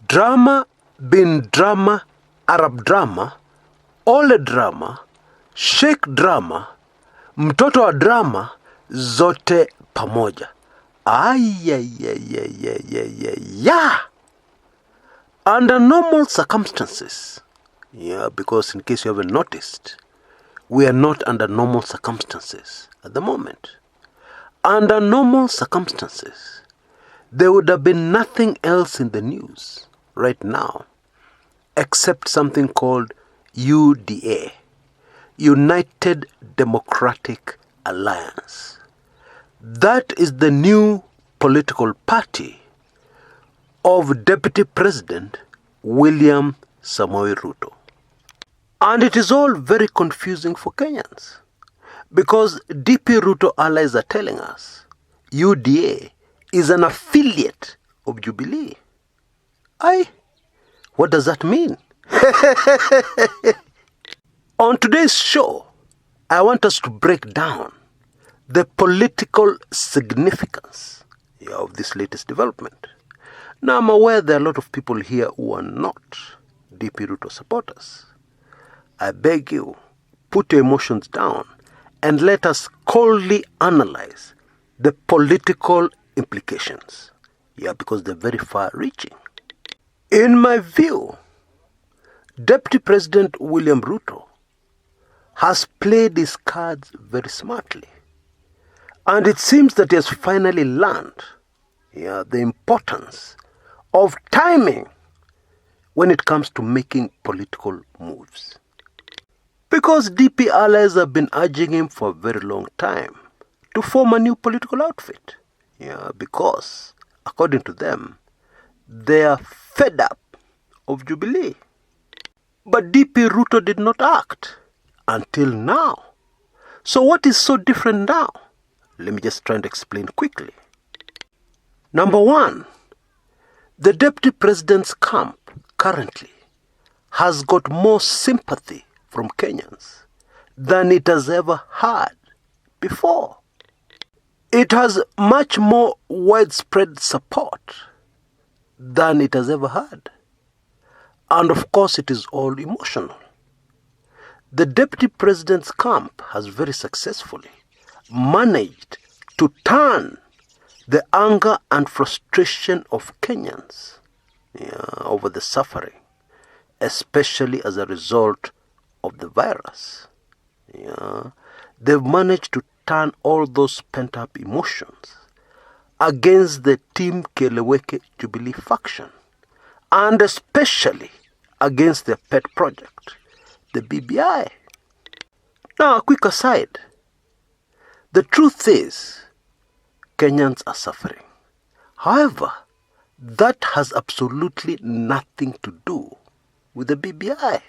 Drama bin drama, Arab drama, ole drama, Sheikh drama, mtoto wa drama, zote pamoja. Yeah. Under normal circumstances, because in case you haven't noticed, we are not under normal circumstances at the moment. Under normal circumstances, there would have been nothing else in the news right now except something called UDA, United Democratic Alliance. That is the new political party of Deputy President William Samoei Ruto. And it is all very confusing for Kenyans because DP Ruto allies are telling us UDA is an affiliate of Jubilee. What does that mean? On today's show, I want us to break down the political significance of this latest development. Now, I'm aware there are a lot of people here who are not DP Ruto supporters. I beg you, put your emotions down and let us coldly analyze the political implications. Because they're very far-reaching. In my view, Deputy President William Ruto has played his cards very smartly. And it seems that he has finally learned the importance of timing when it comes to making political moves. Because DP allies have been urging him for a very long time to form a new political outfit. Because, according to them, they are fed up of Jubilee. But DP Ruto did not act until now. So what is so different now? Let me just try and explain quickly. Number one, the Deputy President's camp currently has got more sympathy from Kenyans than it has ever had before. It has much more widespread support than it has ever had. And of course, it is all emotional. The Deputy President's camp has very successfully managed to turn the anger and frustration of Kenyans over the suffering, especially as a result of the virus. They've managed to turn all those pent-up emotions against the Team Keleweke Jubilee faction, and especially against their pet project, the BBI. Now, a quick aside. The truth is, Kenyans are suffering. However, that has absolutely nothing to do with the BBI.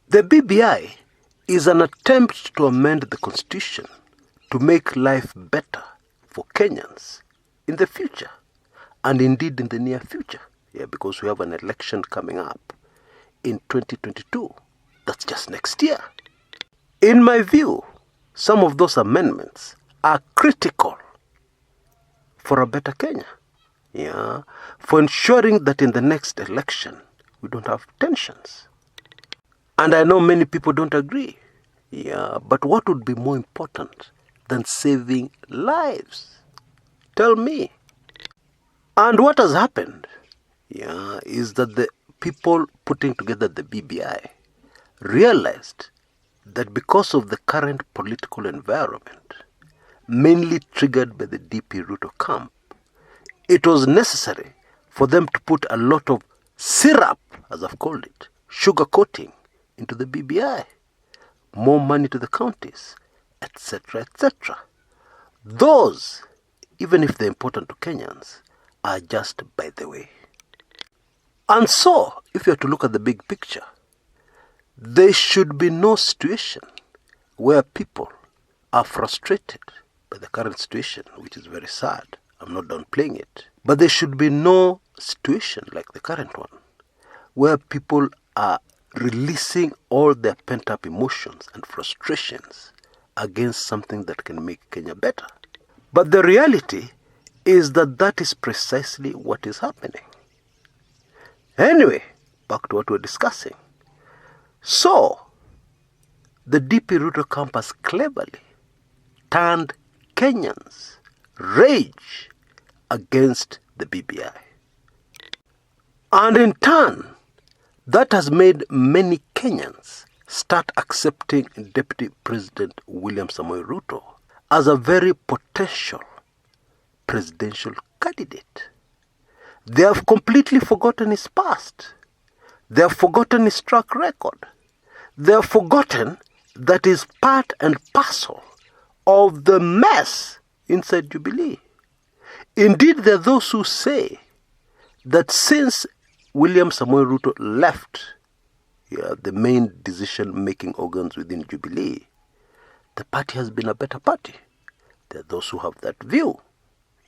The BBI is an attempt to amend the constitution to make life better for Kenyans in the future, and indeed in the near future. Because we have an election coming up in 2022. That's just next year. In my view, some of those amendments are critical for a better Kenya. For ensuring that in the next election, we don't have tensions. And I know many people don't agree. But what would be more important than saving lives? Tell me. And what has happened is that the people putting together the BBI realized that because of the current political environment, mainly triggered by the DP Ruto camp, it was necessary for them to put a lot of syrup, as I've called it, sugar coating into the BBI, more money to the counties, etc., etc. Those, even if they're important to Kenyans, are just by the way. And so, if you are to look at the big picture, there should be no situation where people are frustrated by the current situation, which is very sad. I'm not downplaying it. But there should be no situation like the current one, where people are releasing all their pent-up emotions and frustrations against something that can make Kenya better. But the reality is that that is precisely what is happening. Anyway, back to what we're discussing. So, the DP Ruto camp has cleverly turned Kenyans' rage against the BBI. And in turn, that has made many Kenyans start accepting Deputy President William Samoei Ruto as a very potential presidential candidate. They have completely forgotten his past. They have forgotten his track record. They have forgotten that is part and parcel of the mess inside Jubilee. Indeed, there are those who say that since William Samoei Ruto left the main decision-making organs within Jubilee, the party has been a better party. There are those who have that view,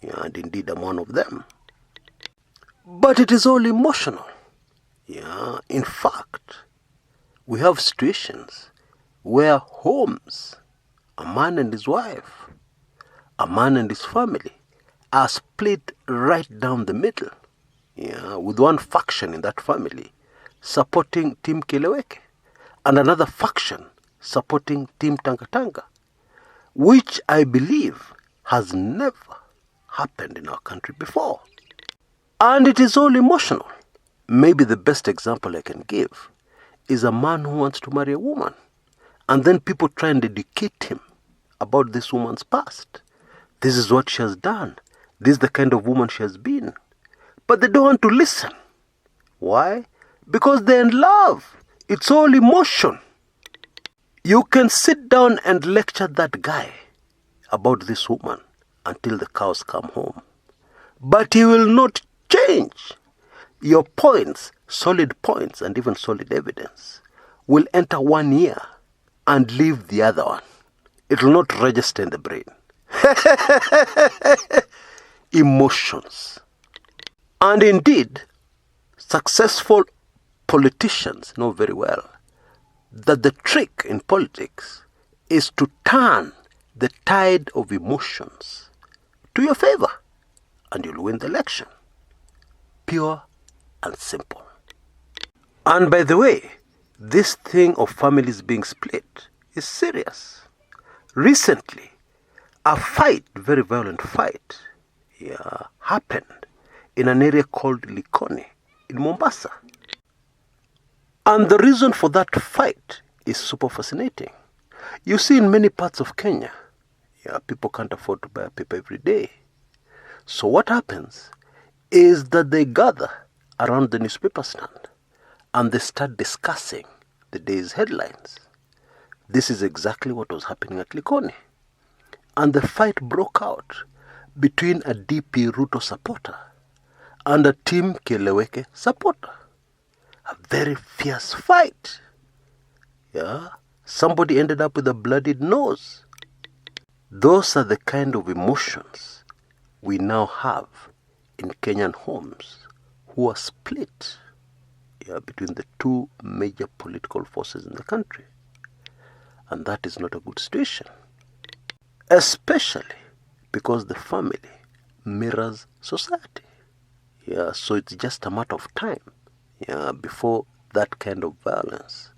and indeed I'm one of them. But it is all emotional. In fact, we have situations where homes, a man and his wife, a man and his family, are split right down the middle, with one faction in that family supporting Team Keleweke and another faction supporting Team Tanga, which I believe has never happened in our country before. And it is all emotional. Maybe the best example I can give is a man who wants to marry a woman, and then people try and educate him about this woman's past. This is what she has done. This is the kind of woman she has been. But they don't want to listen. Why? Because they're in love. It's all emotion. You can sit down and lecture that guy about this woman until the cows come home, but he will not change. Your points, solid points and even solid evidence, will enter one ear and leave the other one. It will not register in the brain. Emotions. And indeed, successful politicians know very well that the trick in politics is to turn the tide of emotions to your favor, and you'll win the election. Pure and simple. And by the way, this thing of families being split is serious. Recently, a fight, very violent fight, happened in an area called Likoni in Mombasa. And the reason for that fight is super fascinating. You see, in many parts of Kenya, people can't afford to buy a paper every day. So what happens is that they gather around the newspaper stand and they start discussing the day's headlines. This is exactly what was happening at Likoni. And the fight broke out between a DP Ruto supporter and a Team Keleweke supporter. A very fierce fight. Somebody ended up with a bloodied nose. Those are the kind of emotions we now have in Kenyan homes who are split between the two major political forces in the country. And that is not a good situation. Especially because the family mirrors society. So it's just a matter of time before that kind of violence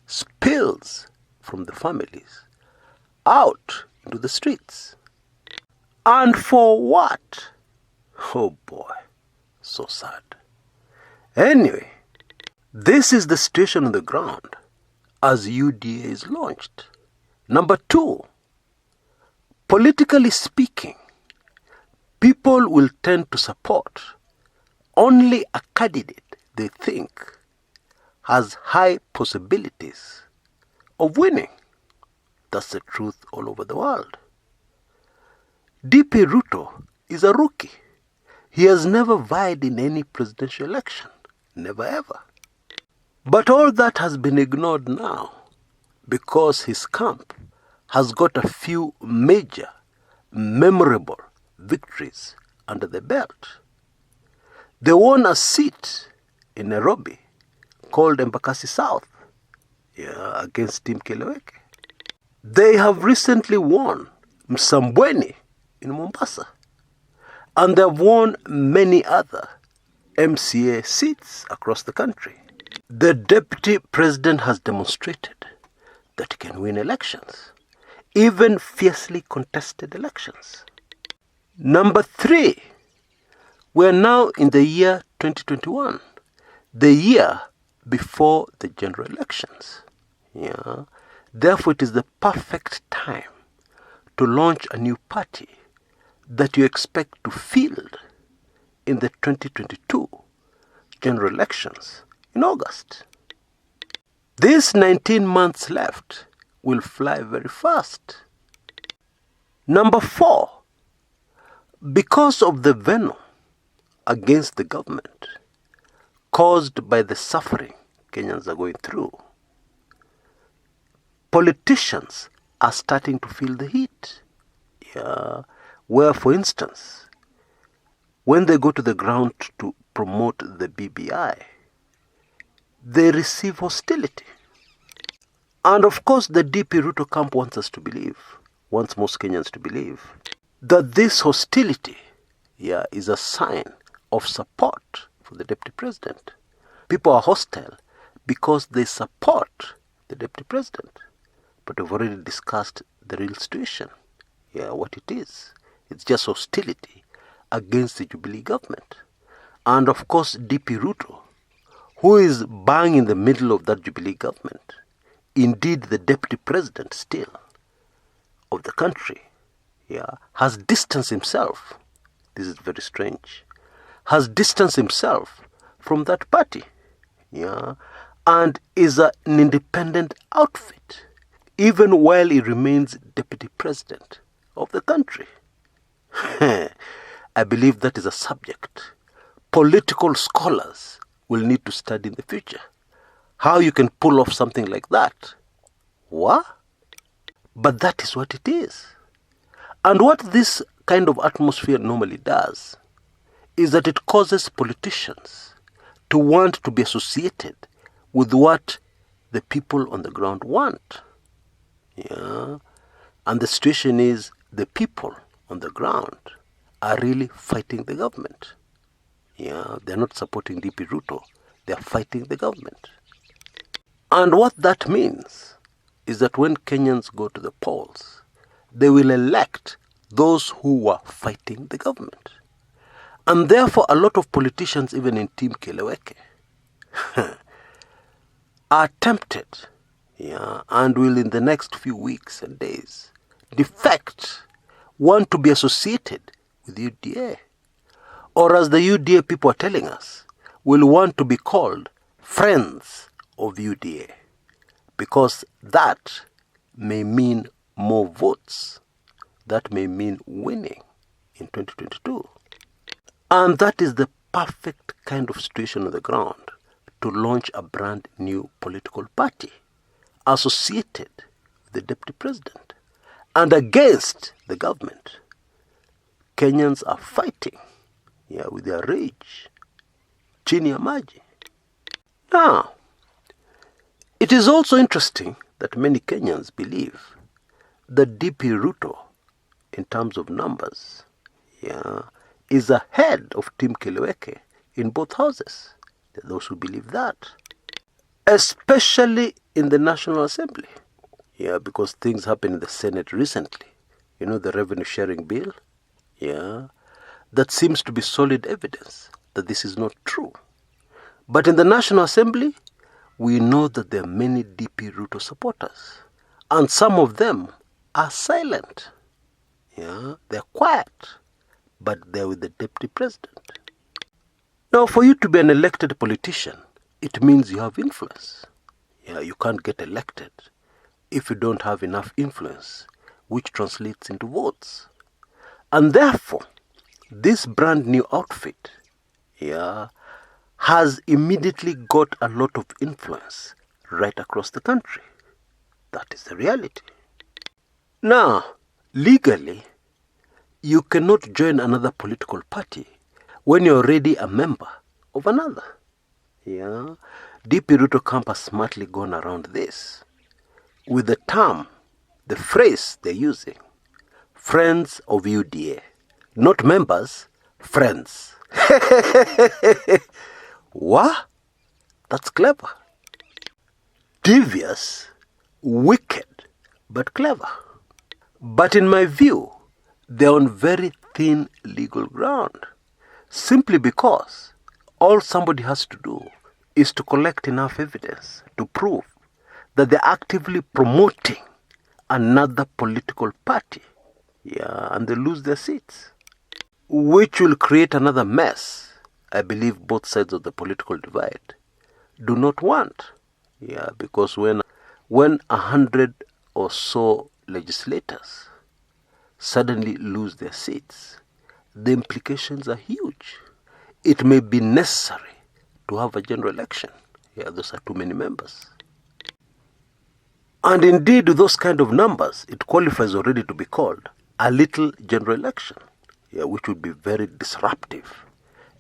spills from the families out into the streets. And for what? Oh boy, so sad. Anyway, this is the situation on the ground as UDA is launched. Number 2, politically speaking, people will tend to support only a candidate they think has high possibilities of winning. That's the truth all over the world. DP Ruto is a rookie. He has never vied in any presidential election. Never ever. But all that has been ignored now because his camp has got a few major, memorable victories under the belt. They won a seat in Nairobi called Embakasi South against Team Keleweke. They have recently won Msambweni in Mombasa. And they have won many other MCA seats across the country. The deputy president has demonstrated that he can win elections, even fiercely contested elections. Number 3, we are now in the year 2021, the year before the general elections. Therefore, it is the perfect time to launch a new party that you expect to field in the 2022 general elections in August. These 19 months left will fly very fast. Number 4, because of the venom against the government caused by the suffering Kenyans are going through, politicians are starting to feel the heat. Where, for instance, when they go to the ground to promote the BBI, they receive hostility. And of course, the DP Ruto camp wants most Kenyans to believe, that this hostility is a sign of support for the deputy president. People are hostile because they support the deputy president. But we've already discussed the real situation. What it is. It's just hostility against the Jubilee government. And of course, DP Ruto, who is bang in the middle of that Jubilee government, indeed the deputy president still of the country, has distanced himself. This is very strange. Has distanced himself from that party, and is an independent outfit, even while he remains deputy president of the country. I believe that is a subject political scholars will need to study in the future. How you can pull off something like that. What? But that is what it is. And what this kind of atmosphere normally does is that it causes politicians to want to be associated with what the people on the ground want. And the situation is the people on the ground are really fighting the government. They're not supporting DP Ruto. They're fighting the government. And what that means is that when Kenyans go to the polls, they will elect those who are fighting the government. And therefore, a lot of politicians, even in Team Keleweke, are tempted, and will in the next few weeks and days defect, want to be associated with UDA. Or as the UDA people are telling us, will want to be called friends of UDA, because that may mean more votes. That may mean winning in 2022. And that is the perfect kind of situation on the ground to launch a brand new political party associated with the deputy president and against the government. Kenyans are fighting with their rage. Chini ya maji. Now, it is also interesting that many Kenyans believe that DP Ruto, in terms of numbers, is ahead of Team Keleweke in both houses. There are those who believe that. Especially in the National Assembly. Because things happened in the Senate recently. The revenue sharing bill. That seems to be solid evidence that this is not true. But in the National Assembly, we know that there are many DP Ruto supporters. And some of them are silent. They're quiet. But they're with the deputy president. Now, for you to be an elected politician, it means you have influence. You can't get elected if you don't have enough influence, which translates into votes. And therefore, this brand new outfit has immediately got a lot of influence right across the country. That is the reality. Now, legally, you cannot join another political party when you're already a member of another. DP Ruto camp has smartly gone around this with the term, the phrase they're using, friends of UDA. Not members, friends. What? That's clever. Devious, wicked, but clever. But in my view, they're on very thin legal ground. Simply because all somebody has to do is to collect enough evidence to prove that they're actively promoting another political party. Yeah, and they lose their seats, which will create another mess I believe both sides of the political divide do not want. Yeah, because when 100 or so legislators suddenly lose their seats, the implications are huge. It may be necessary to have a general election. Yeah, those are too many members. And indeed, with those kind of numbers, it qualifies already to be called a little general election, yeah, which would be very disruptive,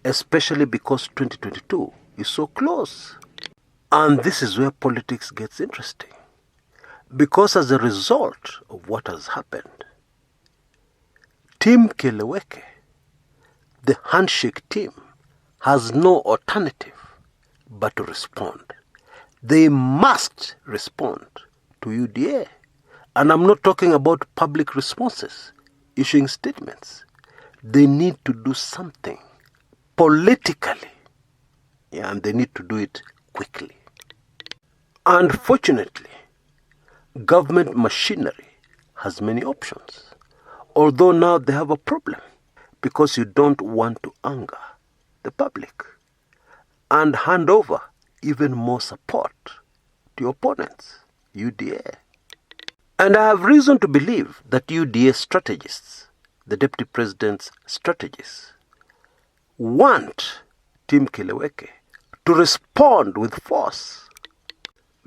especially because 2022 is so close. And this is where politics gets interesting. Because as a result of what has happened, Team Keleweke, the handshake team, has no alternative but to respond. They must respond to UDA. And I'm not talking about public responses, issuing statements. They need to do something politically. Yeah, and they need to do it quickly. Unfortunately, government machinery has many options. Although now they have a problem because you don't want to anger the public and hand over even more support to your opponents, UDA. And I have reason to believe that UDA strategists, the Deputy President's strategists, want Team Keleweke to respond with force,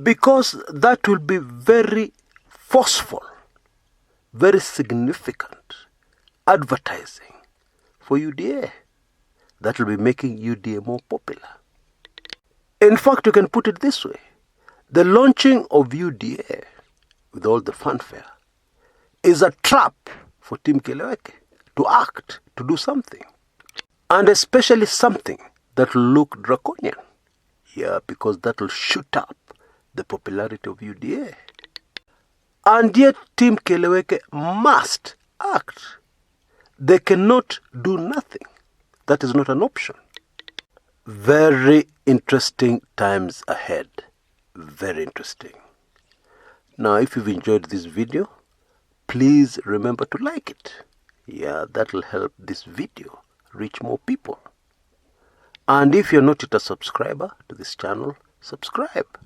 because that will be very forceful, very significant advertising for UDA. That will be making UDA more popular. In fact, you can put it this way. The launching of UDA, with all the fanfare, is a trap for Team Keleweke to act, to do something. And especially something that will look draconian. Yeah, because that will shoot up the popularity of UDA. And yet Team Keleweke must act. They cannot do nothing. That is not an option. Very interesting times ahead. Very interesting. Now, if you've enjoyed this video, please remember to like it. Yeah, that will help this video reach more people. And if you're not yet a subscriber to this channel, subscribe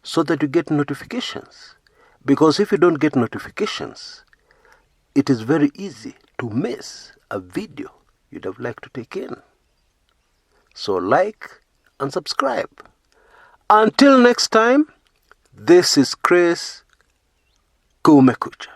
so that you get notifications. Because if you don't get notifications, it is very easy to miss a video you'd have liked to take in. So like and subscribe. Until next time, this is Chris Kumekucha.